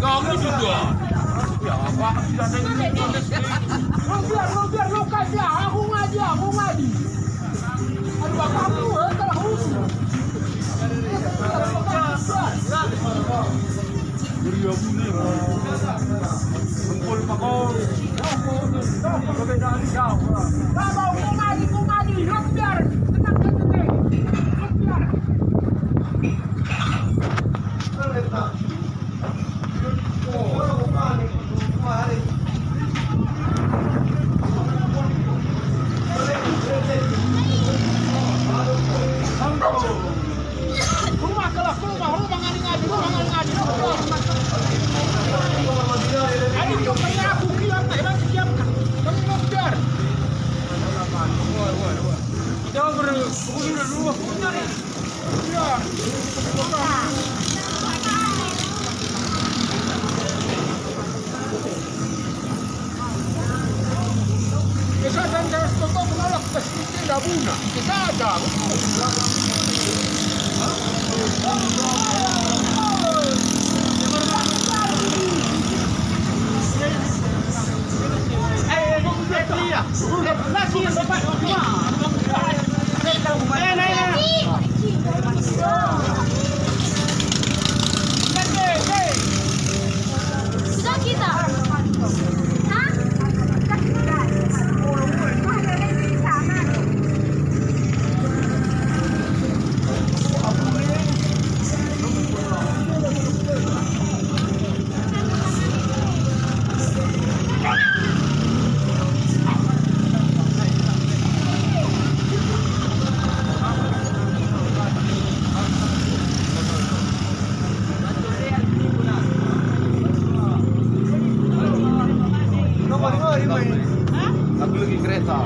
Kamu juga. Ya apa? Biar lo kasih aku ngaji. Aduh kamu kalau usul. Dia bunyi. Kumpul pakau. Perbedaan jauh. Kamu ngaji. Lo biar tenang biar. Sudah kita. Aku lagi kereta.